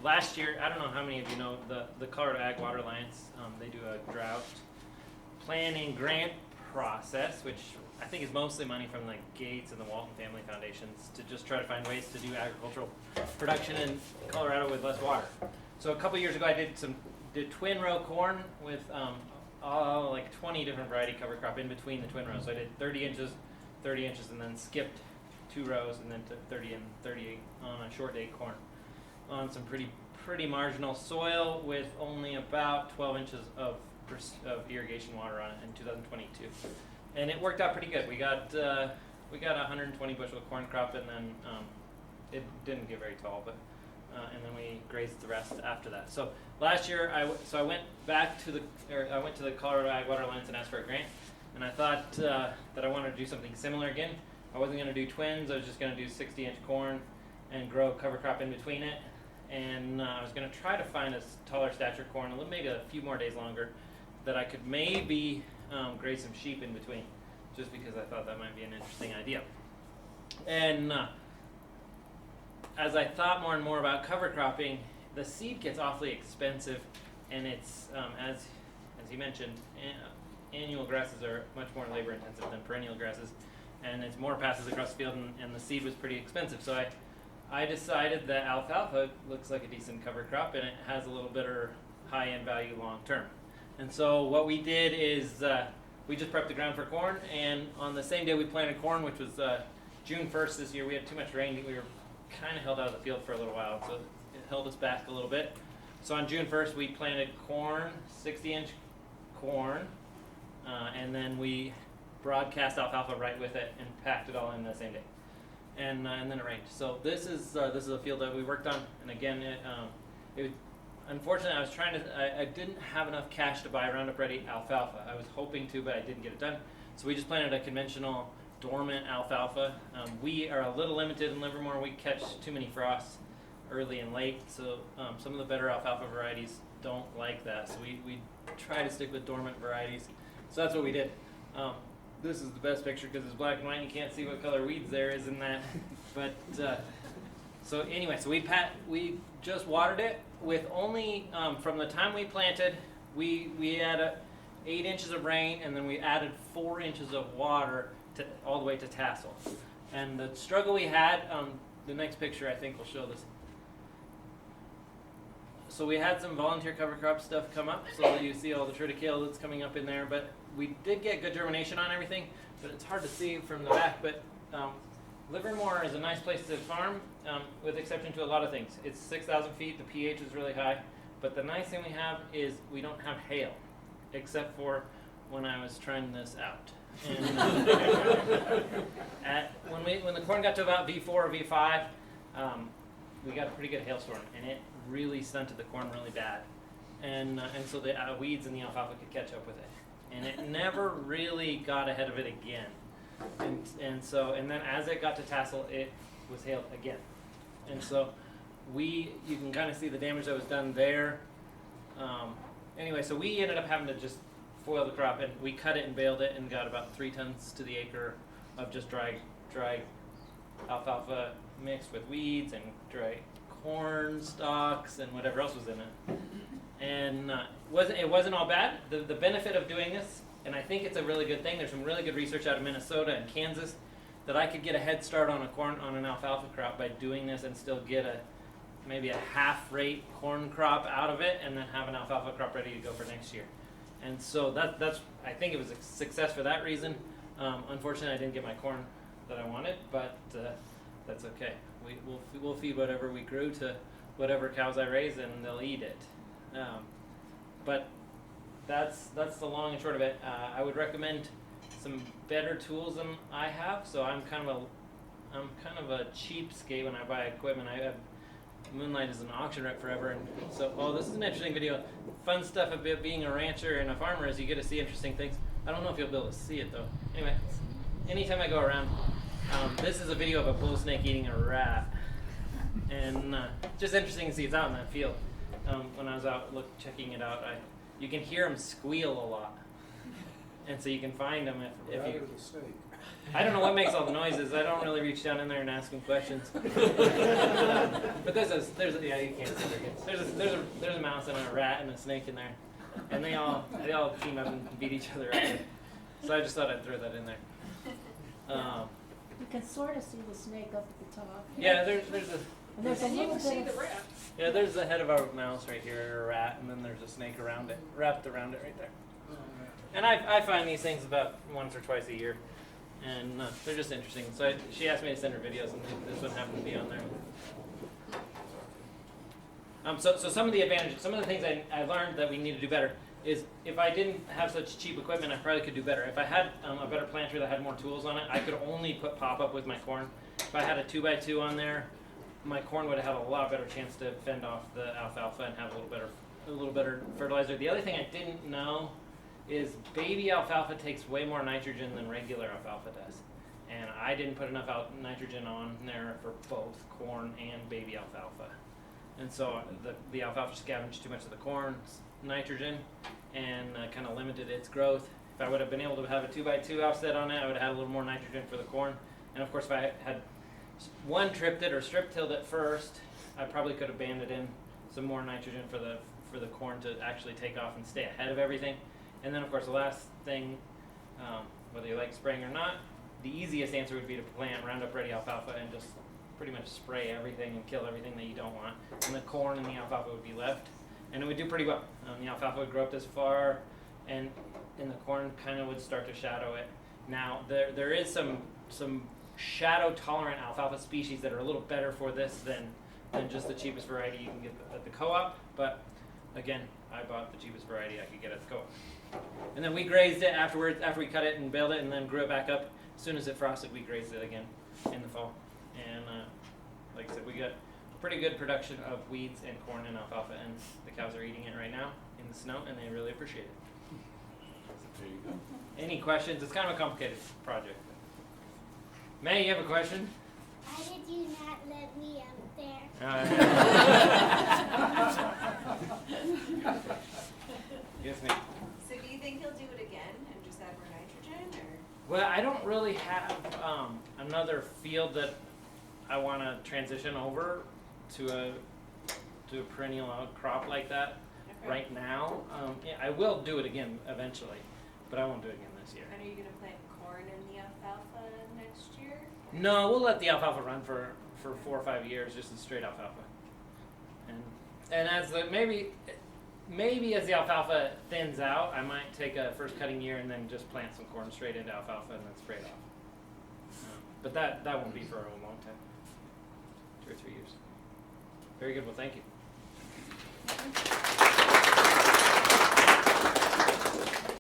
last year, I don't know how many of you know the Colorado Ag Water Alliance. They do a drought planning grant process, which I think is mostly money from the Gates and the Walton Family Foundations to just try to find ways to do agricultural production in Colorado with less water. So a couple years ago, I did twin row corn with like 20 different variety cover crop in between the twin rows. So I did 30 inches, and then skipped 2 rows, and then to 30 and 38 on a short day corn on some pretty marginal soil with only about 12 inches of irrigation water on it in 2022, and it worked out pretty good. We got 120 bushel corn crop, and then it didn't get very tall, but and then we grazed the rest after that. So last year, I went to the Colorado Ag Water Alliance and asked for a grant, and I thought that I wanted to do something similar again. I wasn't going to do twins. I was just going to do 60-inch corn and grow cover crop in between it, and I was going to try to find a taller stature corn, maybe a few more days longer, that I could maybe graze some sheep in between, just because I thought that might be an interesting idea. And as I thought more and more about cover cropping, the seed gets awfully expensive, and it's, as he mentioned, annual grasses are much more labor intensive than perennial grasses, and it's more passes across the field, and the seed was pretty expensive. So I decided that alfalfa looks like a decent cover crop, and it has a little better high-end value long term. And so what we did is we just prepped the ground for corn, and on the same day we planted corn, which was June 1st this year. We had too much rain. We were kind of held out of the field for a little while, so it held us back a little bit. So on June 1st we planted corn, 60-inch corn, and then we broadcast alfalfa right with it and packed it all in the same day. And then it rained. So this is a field that we worked on, and again, unfortunately, I didn't have enough cash to buy Roundup Ready alfalfa. I was hoping to, but I didn't get it done. So we just planted a conventional dormant alfalfa. We are a little limited in Livermore. We catch too many frosts early and late, so some of the better alfalfa varieties don't like that. So we try to stick with dormant varieties. So that's what we did. This is the best picture because it's black and white and you can't see what color weeds there is in that. But so anyway, so we just watered it with only, from the time we planted, we had 8 inches of rain, and then we added 4 inches of water all the way to tassel. And the struggle we had, the next picture I think will show this. So we had some volunteer cover crop stuff come up, so you see all the triticale that's coming up in there, but we did get good germination on everything, but it's hard to see from the back. But Livermore is a nice place to farm, with exception to a lot of things. It's 6,000 feet, the pH is really high, but the nice thing we have is we don't have hail, except for when I was trying this out. And when the corn got to about V4 or V5, we got a pretty good hailstorm, and it really stunted the corn really bad. And so the weeds and the alfalfa could catch up with it. And it never really got ahead of it again. And then as it got to tassel, it was hailed again. And so you can kind of see the damage that was done there. Anyway, so we ended up having to just foil the crop, and we cut it and baled it and got about 3 tons to the acre of just dry alfalfa mixed with weeds and dry corn stalks and whatever else was in it. And it wasn't all bad. The benefit of doing this, and I think it's a really good thing, there's some really good research out of Minnesota and Kansas that I could get a head start on an alfalfa crop by doing this and still get maybe a half-rate corn crop out of it, and then have an alfalfa crop ready to go for next year. And so that's I think it was a success for that reason. Unfortunately, I didn't get my corn that I wanted, but that's okay. We'll feed whatever we grew to whatever cows I raise, and they'll eat it. But that's the long and short of it. I would recommend some better tools than I have. So I'm kind of a cheapskate when I buy equipment. I have Moonlight is an auction rep forever, and so this is an interesting video. Fun stuff about being a rancher and a farmer is you get to see interesting things. I don't know if you'll be able to see it though. Anyway, anytime I go around, this is a video of a bull snake eating a rat, and just interesting to see. It's out in that field. When I was out checking it out, you can hear them squeal a lot, and so you can find them if you. The snake. I don't know what makes all the noises. I don't really reach down in there and ask them questions. But yeah, you can't see crickets. There's a mouse and a rat and a snake in there, and they all team up and beat each other up. So I just thought I'd throw that in there. You can sort of see the snake up at the top. Yeah, there's And there's a little see bit the of, rat. yeah, there's the head of our mouse right here, a rat, and then there's a snake around it, wrapped around it right there. And I find these things about once or twice a year, and they're just interesting. So she asked me to send her videos, and this one happened to be on there. So some of the advantages, some of the things I learned that we need to do better is if I didn't have such cheap equipment, I probably could do better. If I had a better planter that had more tools on it, I could only put pop-up with my corn. If I had a 2x2 on there, my corn would have had a lot better chance to fend off the alfalfa and have a little better fertilizer. The other thing I didn't know is baby alfalfa takes way more nitrogen than regular alfalfa does. And I didn't put enough nitrogen on there for both corn and baby alfalfa. And so the alfalfa scavenged too much of the corn's nitrogen and kind of limited its growth. If I would have been able to have a 2x2 offset on it, I would have had a little more nitrogen for the corn. And of course, if I had one tripped it or strip tilled it first, I probably could have banded in some more nitrogen for the corn to actually take off and stay ahead of everything. And then of course the last thing, whether you like spraying or not, the easiest answer would be to plant Roundup Ready alfalfa and just pretty much spray everything and kill everything that you don't want. And the corn and the alfalfa would be left. And it would do pretty well. The alfalfa would grow up this far, and the corn kind of would start to shadow it. Now, there is some shadow-tolerant alfalfa species that are a little better for this than just the cheapest variety you can get at the co-op. But again, I bought the cheapest variety I could get at the co-op. And then we grazed it afterwards, after we cut it and baled it, and then grew it back up. As soon as it frosted, we grazed it again in the fall. And like I said, we got pretty good production of weeds and corn and alfalfa, and the cows are eating it right now in the snow, and they really appreciate it. There you go. Any questions? It's kind of a complicated project. May, you have a question? Why did you not let me up there? Yes, ma'am. So do you think he'll do it again and just add more nitrogen, or? Well, I don't really have another field that I want to transition over to a perennial crop like that right now. Yeah, I will do it again eventually, but I won't do it again this year. And are you going to plant corn in the alfalfa next year? No, we'll let the alfalfa run for 4 or 5 years, just as straight alfalfa. And as the maybe as the alfalfa thins out, I might take a first cutting year and then just plant some corn straight into alfalfa and then spray it off. But that won't be for a long time, 2 or 3 years. Very good. Well, thank you.